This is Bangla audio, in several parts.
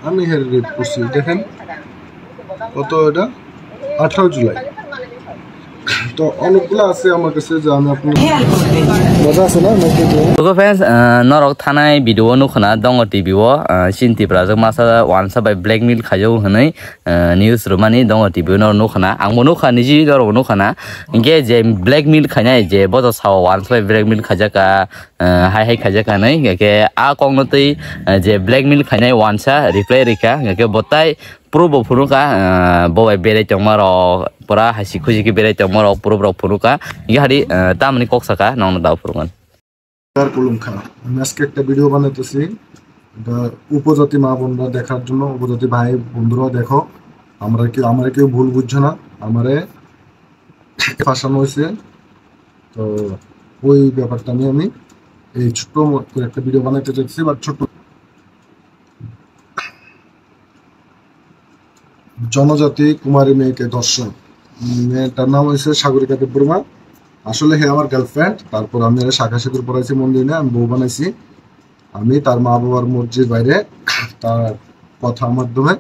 আমি হের রেপ করছি দেখেন কত এটা 18 জুলাই তো অনেকগুলো আছে আমার কাছে যে আমি আপনার মজা আছে না নাকি তো फ्रेंड्स नरक थानाय भिडिअ नुखना दङ टिभिअ सिन्टिफ्रा जों मासा वानसा बाय ब्लैकमेल खाजौ हनै निउज रुमानि दङ टिभि नर नुखना आंबो नुखानि जि दर नुखना इंगे जे ब्लैकमेल खानाय जे बज साव वानसा बाय ब्लैकमेल खाजाका हाय हाय खाजाका नै के आ कंगनतै जे ब्लैकमेल खानाय वानसा रिप्लाय रिका के बताय प्रूफ फुरुका बय बेरे तमारो परा हासि खुजिके बेरे तमारो प्रूफ फुरुका इंगे हारि तामनि कक्साका नन दाव फुरुगन কলমখা আমি আজকে একটা ভিডিও বানাইতেছি এটা উপজাতি মা বোনরা দেখার জন্য উপজাতি ভাই বন্ধুরা দেখো আমরা কেউ ভুল বুঝছো না আমারে ফাঁসানো হয়েছে তো ওই ব্যাপারটা নিয়ে আমি এই ছোট্ট করে একটা ভিডিও বানাইতে চাইছি বা ছোট্ট জনজাতি কুমারী মেয়েকে ধর্ষণ মেয়েটার নাম হয়েছে সাগরিকা দেববর্মা আসলে হে আমার গার্লফ্রেন্ড তারপর আমি শাখা সিঁদুর পরাইছি মন্দিরে আমি বউ বানাইছি আমি তার মা বাবার মসজিদ বাইরে তার কথার মাধ্যমে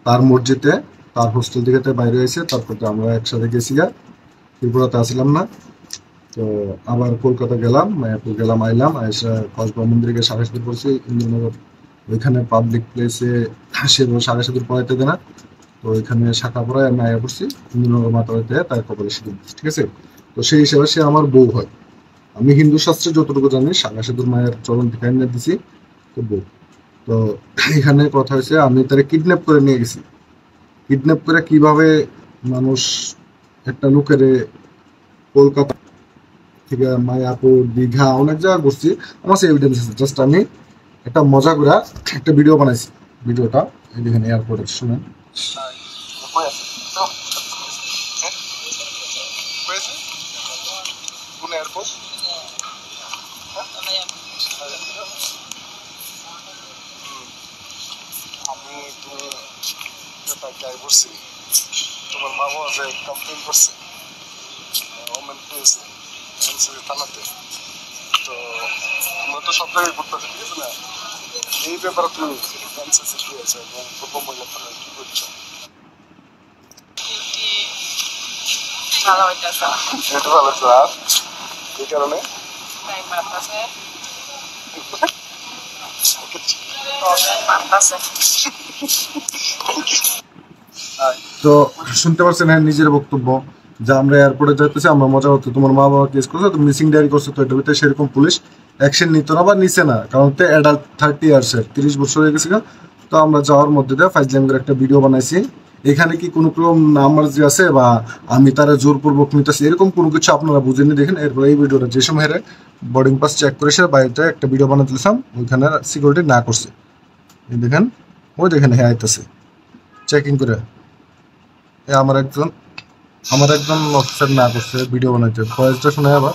তার মসজিদে তার হোস্টেল থেকে বাইরে এসে তারপর আমরা একসাথে গেছি ত্রিপুরাতে আসলাম না তো আবার কলকাতা গেলাম মায়াপুর গেলাম আইলাম এসে কসবা মন্দিরে শাখা সিঁদুর পড়ছি ইন্দ্রনগর ওইখানে পাবলিক প্লেসে সে শাখা সিঁদুর পড়াইতে দেয় না তো ওইখানে শাখা পড়ায় আমি আয়া পড়ছি ইন্দ্রনগর মাতা হইতে তার কপালে সিঁদুর ঠিক আছে তো সেই হিসাবে সে আমার বউ হয় আমি হিন্দু শাস্ত্রে যতটুকু জানি শাখা সিঁদুর মায়ের চরণ থেকে এনে দিছি তো বউ তো এখানে কথা হয়েছে আমি তারা কিডন্যাপ করে নিয়ে গেছি কিডন্যাপ করে কিভাবে মানুষ একটা লোকের কলকাতা থেকে মায়াপুর দীঘা অনেক জায়গা ঘুরছি আমার সেই এভিডেন্স আছে জাস্ট আমি একটা মজা করে একটা ভিডিও বানাইছি ভিডিওটা এখানে এয়ারপোর্টে শুনেন এয়ারপোর্ট আমি তুমি বলছি তোমার মা বাবা যে কমপ্লেন করছে ওমেন পেয়েছে থানাতে তো আমরা তো সব জায়গায় করতেছি ঠিক আছে না এই ব্যাপারে তুমি কি আছে এবং প্রথম মহিলা থানায় কি করছো ভালো হইতেছে এটা ভালো স্যার এই কারণে তো শুনতে পাচ্ছেন হ্যাঁ নিজের বক্তব্য যে আমরা এয়ারপোর্টে যাইতেছি আমরা মজা হতো তোমার মা বাবা কেস করছো তুমি মিসিং ডায়েরি করছো তো এটার ভিতরে সেরকম পুলিশ অ্যাকশন নিত না বা নিছে না কারণ তো অ্যাডাল্ট 30 ইয়ার্সের 30 বছর হয়ে গেছে তো আমরা যাওয়ার মধ্যে দিয়ে ফাইজলামের একটা ভিডিও বানাইছি এখানে কি কোনো রকম নামার্জি আছে বা আমি তারা জোরপূর্বক নিতেছি এরকম কোনো কিছু আপনারা বুঝেনি দেখেন এরপরে এই ভিডিওটা যে সময় হেরে বোর্ডিং পাস চেক করে সে বাইরে একটা ভিডিও বানাতে দিলাম ওইখানে সিকিউরিটি না করছে এই দেখেন ওই দেখেন হ্যাঁ আইতেছে চেকিং করে আমার একজন অফিসার না করছে ভিডিও বানাইতে ভয়েসটা শুনে আবার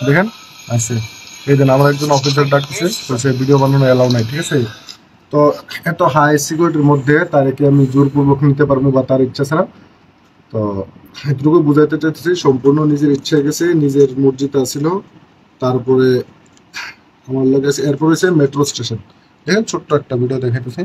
দেখেন আছে এই দিন আমার একজন অফিসার ডাকছে তো সে ভিডিও বানানো এলাও নাই ঠিক আছে তো এত হাই সিকিউরিটির মধ্যে তারকে আমি জোরপূর্বক নিতে পারবো বা তার ইচ্ছা ছাড়া তো এটুকু বুঝাইতে চাইতেছি সম্পূর্ণ নিজের ইচ্ছা গেছে নিজের মসজিদে আসছিল তারপরে আমার লাগে এরপর হয়েছে মেট্রো স্টেশন দেখেন ছোট্ট একটা ভিডিও দেখাইতেছি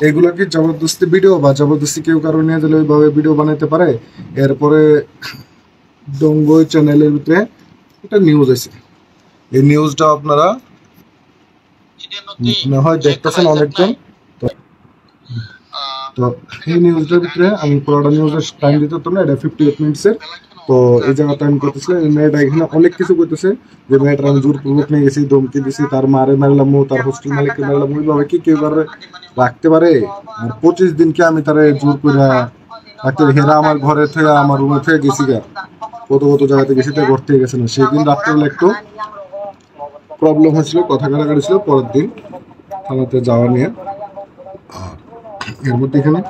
এগুলো কি জবরদস্তি ভিডিও বা জবরদস্তি কেউ কারো নিয়ে গেলে ওইভাবে ভিডিও বানাইতে পারে এরপরে ডঙ্গই চ্যানেলের ভিতরে একটা নিউজ আছে এই নিউজটা আপনারা না হয় দেখতেছেন অনেকজন তো এই নিউজটার ভিতরে আমি পুরোটা নিউজের টাইম দিতে হতো না এটা 58 মিনিটসের তো এই জায়গাটা আমি করতেছিল এই মেয়েটা এখানে অনেক কিছু করতেছে যে মেয়েটা আমি জোরপূর্বক নিয়ে গেছি ধমকি দিছি তার মারে মারলাম তার হোস্টেল মালিককে মারলাম ওইভাবে কি কেউ রাখতে পারে আর 25 দিনকে আমি তারা জোর করে রাখতে হেরা আমার ঘরে থেকে আমার রুমে থেকে গেছি গা কত জায়গাতে গেছি তাই ঘর থেকে গেছে না সেদিন রাত্রেবেলা একটু প্রবলেম হয়েছিল কথা কাটাকাটি ছিল পরের দিন থানাতে যাওয়া নিয়ে এর মধ্যে এখানে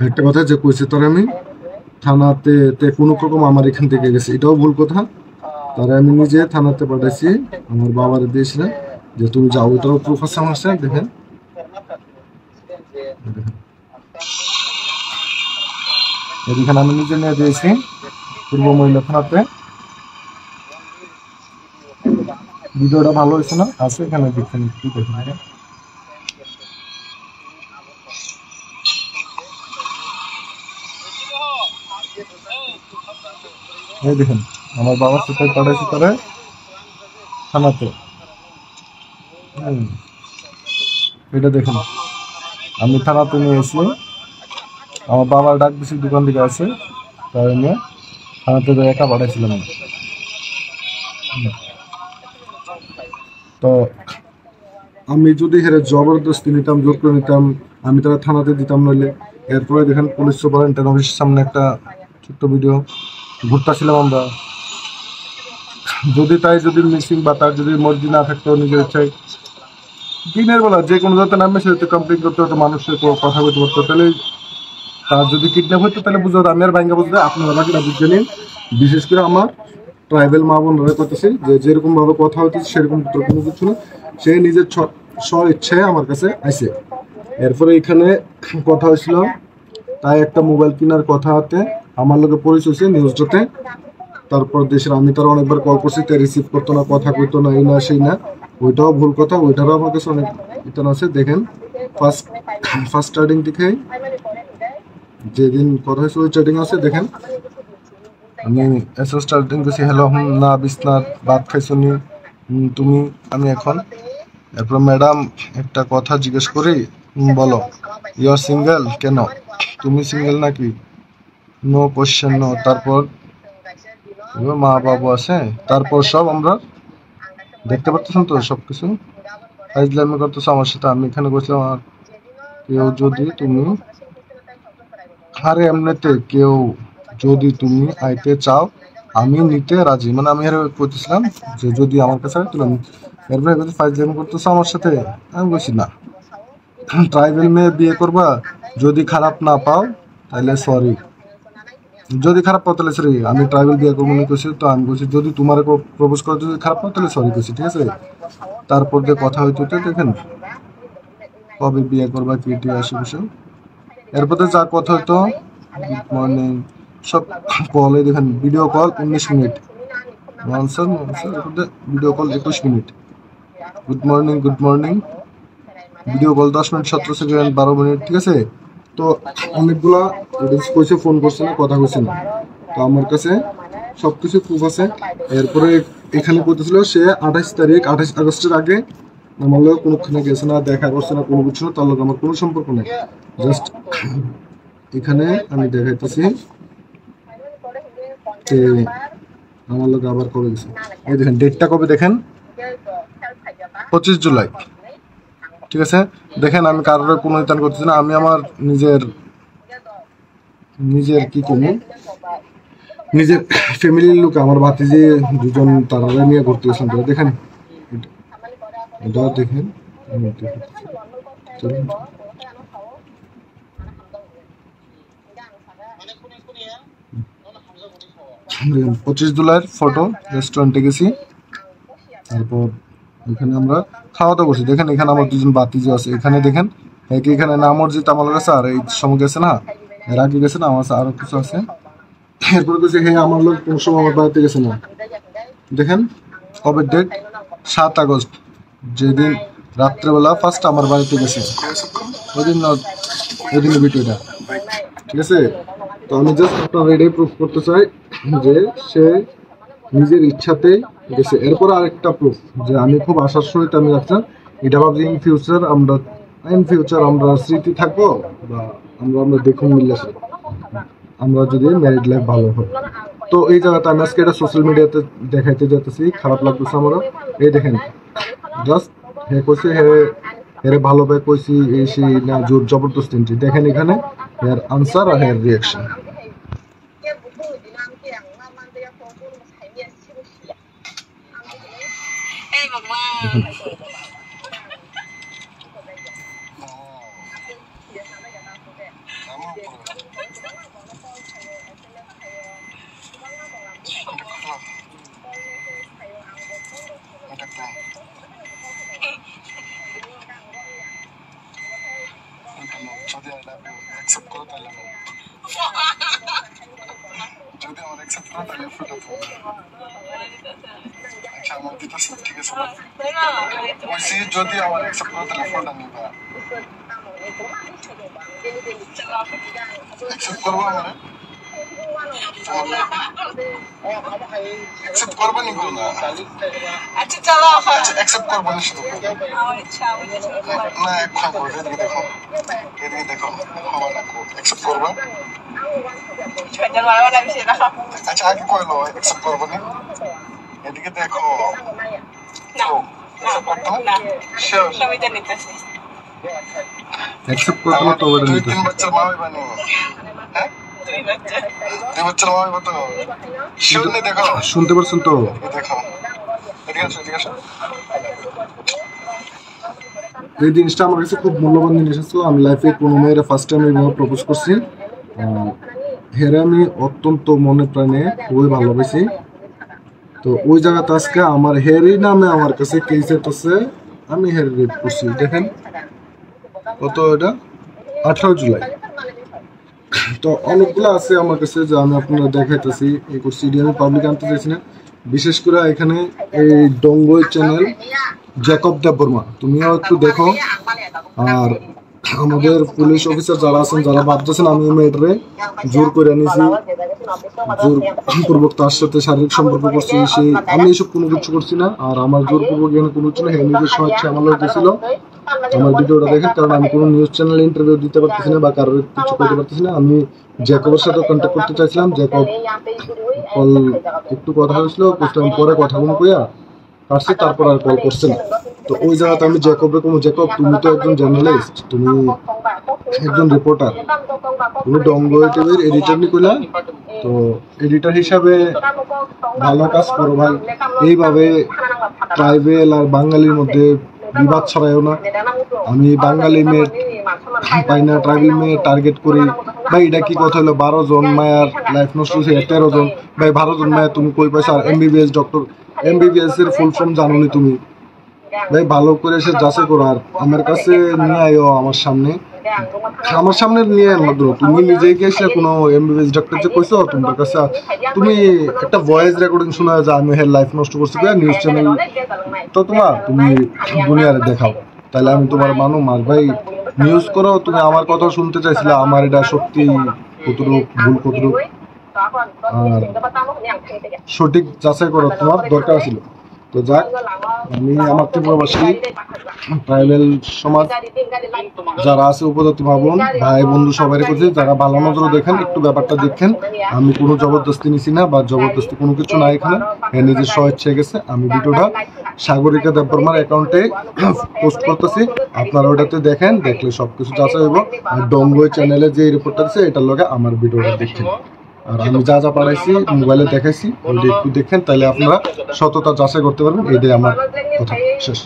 একটা কথা যে কইছে তোর আমি থানাতে কোনো রকম আমার এখান থেকে গেছে, এটাও ভুল কথা। তারা আমি নিজে থানাতে পাঠাইছি, আমার বাবার দিয়েছিলেন যে তুমি যাও, ওটারও প্রুফ আছে আমার সাথে। দেখেন এখানে আমি নিজে নিয়ে দিয়েছি পূর্ব মহিলা থানাতে। ভিডিওটা ভালো হয়েছে না? আছে এখানে দেখছেন, কি দেখেন এই দেখেন আমার বাবার সাথে পাঠাইছি তারা থানাতে। এটা দেখুন আমি থানাতে নিয়ে এসে আমার বাবার ডাক দিছি, দোকান থেকে আছে, তাই নিয়ে থানাতে একা পাঠাইছিলাম। তো আমি যদি হেরে জবরদস্তি নিতাম, জোর করে নিতাম, আমি তারা থানাতে দিতাম। নইলে এরপরে দেখেন পুলিশ সুপারিনটেন্ডেন্ট অফিসের সামনে একটা ছোট্ট ভিডিও ঘুরতেছিলাম আমরা। যদি তাই যদি মিসিং বা তার যদি মর্জি না থাকতো, নিজের ইচ্ছায় দিনের বেলা যে কোনো যাতে নামে সে কমপ্লেন করতে হতো, মানুষের কথা বলতে পারতো। তাহলে তার যদি কিডন্যাপ হইতো তাহলে বুঝতে হতো। আমি আর ভাঙ্গা বুঝতে আপনারা বাকিটা বুঝতে নিন। বিশেষ করে আমার ট্রাইবেল মা বোনরা করতেছি যে যেরকম ভাবে কথা হইতেছে সেরকম তো কোনো কিছু না। সে নিজের স্ব ইচ্ছায় আমার কাছে আইসে। এরপরে এখানে কথা হয়েছিল, তাই একটা মোবাইল কেনার কথা হাতে আমার লোকে পরিচয় হয়েছে নিউজটাতে। তারপর দেশের আমি তার অনেকবার কল করছি, তাই রিসিভ করতো না, কথা কইতো না, এই না সেই না। ওইটাও ভুল কথা, ওইটারও আমার কাছে অনেক ইতান আছে। দেখেন ফার্স্ট স্টার্টিং থেকে যেদিন কথা হয়েছে ওই স্টার্টিং আছে। দেখেন আমি এসো স্টার্টিং করছি, হ্যালো না বিছনাথ ভাত খাইছো নি তুমি, আমি এখন। এরপর ম্যাডাম একটা কথা জিজ্ঞেস করি, বলো ইউ আর সিঙ্গেল, কেন তুমি সিঙ্গেল নাকি, নো কোশ্চেন নো। তারপর মা বাবু আছে, তারপর সব আমরা দেখতে পাচ্ছেন তো সবকিছু ফাইজলামি করতেছো আমার সাথে। আমি এখানে বসলাম, আর কেউ যদি তুমি আরে এমনিতে কেউ যদি তুমি আইতে চাও আমি নিতে রাজি, মানে আমি এর করতেছিলাম যে যদি আমার কাছে হয় তাহলে এরপরে ফাইজলামি করতেছো আমার সাথে। আমি বলছি না, ট্রাইবেল মেয়ে বিয়ে করবা, যদি খারাপ না পাও তাহলে সরি, যদি খারাপ পাও তাহলে সরি। আমি ট্রাইবেল বিয়ে করবো মনে করছি, তো আমি বলছি যদি তোমার প্রপোজ করে যদি খারাপ পাও তাহলে সরি করছি, ঠিক আছে। তারপর যে কথা হইতে দেখেন কবে বিয়ে করবা, কি আসে বসে। এরপর যা কথা হইতো গুড মর্নিং সব কলে দেখেন, video call 19 minute, video call 21 minute, good morning video call 10 minute 17 second 12 minute, ঠিক আছে। তো অনেকগুলা কইছে, ফোন করছে না, কথা কইছে না। তো আমার কাছে সবকিছু প্রুফ আছে। এরপরে এখানে বলতেছিল সে 28 আগস্টের আগে আমার লোক কোনোখানে গেছে না, দেখা করছে না, কোনো কিছু না, তার লোক আমার কোনো সম্পর্ক নেই। জাস্ট এখানে আমি দেখাইতেছি যে আমার লোক আবার কবে গেছে। এই দেখেন ডেটটা কবে দেখেন, 25 জুলাই, ঠিক আছে। দেখেন আমি কারোর কোনো ইতান করতেছি না, আমি আমার নিজের কি কমু নিজের ফ্যামিলির লোক, আমার ভাতিজি দুজন তারা নিয়ে ঘুরতে গেছিলাম। দেখেন এটা দেখেন 25 জুলাইয়ের ফটো, রেস্টুরেন্টে গেছি। তারপর এখানে আমরা খাওয়া দাওয়া করছি। দেখেন এখানে আমার দুজন ভাতিজি আছে, এখানে দেখেন একে এখানে না মসজিদ আমার কাছে, আর এই সময় গেছে না, এর আগে গেছে না, আমার আরো কিছু আছে। এরপর গেছে হ্যাঁ আমার লোক কোন সময় আমার বাড়িতে গেছে না। দেখেন কবে ডেট, 7 আগস্ট, যেদিন রাত্রেবেলা ফার্স্ট আমার বাড়িতে গেছে, ওই দিনের ভিডিওটা, ঠিক আছে। তো আমি জাস্ট আপনার এটাই প্রুফ করতে চাই যে সে নিজের ইচ্ছাতে গেছে। এরপর আরেকটা প্রুফ যে আমি খুব আশার সহিত আমি রাখলাম, এটা ভাবছি ইন ফিউচার আমরা স্মৃতি থাকবো, বা আমরা দেখুন মিললে আমরা যদি ম্যারিড লাইফ ভালো হয়। তো এই জায়গাতে আমি আজকে এটা সোশ্যাল মিডিয়াতে দেখাইতে যেতেছি, খারাপ লাগতেছে আমারও। এই দেখেন জাস্ট হে কইছে হেরে ভালোভাবে কইছি, এই সেই না জোর জবরদস্তি। দেখেন এখানে হের আনসার আর হের রিয়াকশন। যদি আমার অ্যাকসেপ্ট করো তাহলে ফটো আচ্ছা আমার দিতেছি ঠিক আছে বলছি যদি আমার অ্যাকসেপ্ট করো তাহলে ফটো নিবা অ্যাকসেপ্ট করবো আমার एक्सेप्ट করবে নি কোন আচ্ছা চলো আচ্ছা एक्सेप्ट করবে না শুধু আমার ইচ্ছা আমি না এখন করে এদিকে দেখো আমার নাকো एक्सेप्ट করবে ছোটর বারবার আমি সেটা আচ্ছা আগে কইলো एक्सेप्ट করবে না এদিকে দেখো না না শিওর সবই জানিতেছি एक्सेप्ट করতে তো ওটা নিতে তিন বাচ্চা মা হইবা নি হ্যাঁ শুনতে পারছেন তো এই জিনিসটা আমার কাছে খুব মূল্যবান জিনিস ছিল আমি লাইফে কোনো মেয়ের ফার্স্ট টাইম এইভাবে প্রপোজ করছি হেরে আমি অত্যন্ত মনে প্রাণে খুবই ভালোবাসি তো ওই জায়গাতে আজকে আমার হেরি নামে আমার কাছে কেস আছে আমি হেরি রেপ করছি দেখেন কত এটা 18 জুলাই তো অনেকগুলো আছে আমার কাছে যে আমি আপনারা দেখাইতেছি এই সিডি আমি পাবলিক আনতে চাইছি না বিশেষ করে এখানে এই ডঙ্গই চ্যানেল জ্যাকব দেববর্মা তুমিও একটু দেখো আর আমাদের পুলিশ অফিসার যারা আছেন যারা ভাবতেছেন আমি মেয়েটারে জোর করে নিয়েছি জোরপূর্বক তার সাথে শারীরিক সম্পর্ক করছি সেই আমি এইসব কোনো কিছু করছি না আর আমার জোরপূর্বক এখানে কোনো কিছু না হ্যাঁ নিজের স্বেচ্ছায় আমার লোক গেছিল আমার ভিডিওটা দেখেন কারণ আমি কোনো নিউজ চ্যানেলে ইন্টারভিউ দিতে পারতেছি না বা কারোর কিছু করতে পারতেছি না আমি জ্যাকবের সাথে কন্ট্যাক্ট করতে চাইছিলাম জ্যাকব কল একটু কথা হয়েছিল পরে কথাগুলো কইয়া কাটছি তারপর আর কল করছে না তো ওই জায়গাতে আমি জ্যাকবরে কোনো জ্যাকব তুমি তো একজন জার্নালিস্ট তুমি একজন রিপোর্টার তুমি ডঙ্গই টিভির এডিটর নি কইলা তো এডিটর হিসাবে ভালো কাজ করো ভাই এইভাবে ট্রাইবেল আর বাঙালির মধ্যে বিবাদ ছড়ায়ও না আমি বাঙালি মেয়ে পাই না ট্রাইবেল মেয়ে টার্গেট করি ভাই এটা কি কথা হলো 12 জন মায়ের লাইফ নষ্ট হয়েছে 13 জন ভাই 12 জন মায়ের তুমি কই পাইছো আর এমবিবিএস ডক্টর এমবিবিএস এর ফুল ফর্ম জানো নি তুমি ভাই ভালো করে এসে যাচাই করো আর আমার কাছে নিয়ে আয়ো আমার সামনে নিয়ে মাত্র তুমি নিজে গিয়ে কোনো এমবিবিএস ডক্টর যে কইছো তোমার কাছে তুমি একটা ভয়েস রেকর্ডিং শোনা যে আমি হের লাইফ নষ্ট করছি নিউজ চ্যানেল তো তুমি দুনিয়ারে দেখাও তাহলে আমি তোমার মানো মার ভাই নিউজ করো তুমি আমার কথা শুনতে চাইছিলে আমার এটা সত্যি কতটুকু ভুল কতটুকু আর সঠিক যাচাই করো তোমার দরকার ছিল তো যাক আমি আমার ত্রিপুরাবাসী ট্রাইবেল সমাজ যারা আছে উপজাতি ভাবন ভাই বন্ধু সবাই করছে যারা ভালো নজরে দেখেন একটু ব্যাপারটা দেখেন আমি কোনো জবরদস্তি নিছি না বা জবরদস্তি কোনো কিছু না এখানে নিজের স্বেচ্ছায় গেছে আমি ভিডিওটা সাগরিকা দেববর্মার অ্যাকাউন্টে পোস্ট করতেছি আপনারা ওটাতে দেখেন দেখলে সবকিছু যাচাই হইব আর ডঙ্গই চ্যানেলে যে রিপোর্টটা আছে এটার লগে আমার ভিডিওটা দেখেন আর আমি যা যা পাঠাইছি মোবাইলে দেখাইছি ওইটা একটু দেখেন তাহলে আপনারা সততা যাচাই করতে পারবেন এটাই আমার কথা শেষ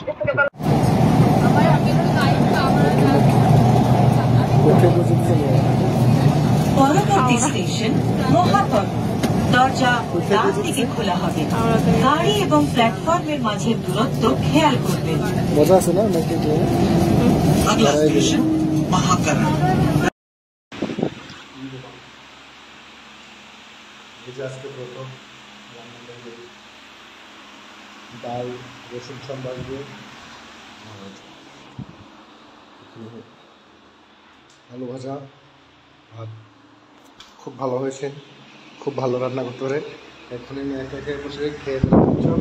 পরবর্তী স্টেশন মহাপদ দরজা ডান দিকে খোলা হবে গাড়ি এবং প্ল্যাটফর্মের মাঝে দূরত্ব খেয়াল করবেন মজা আছে না আগলা স্টেশন মহাকরণ আজকে প্রথম ডাল রসুন সম্বার দিয়ে আলু ভাজা ভাত খুব ভালো হয়েছে খুব ভালো রান্না করতে পারে এখনই আমি একে একে বসে খেয়ে দিলাম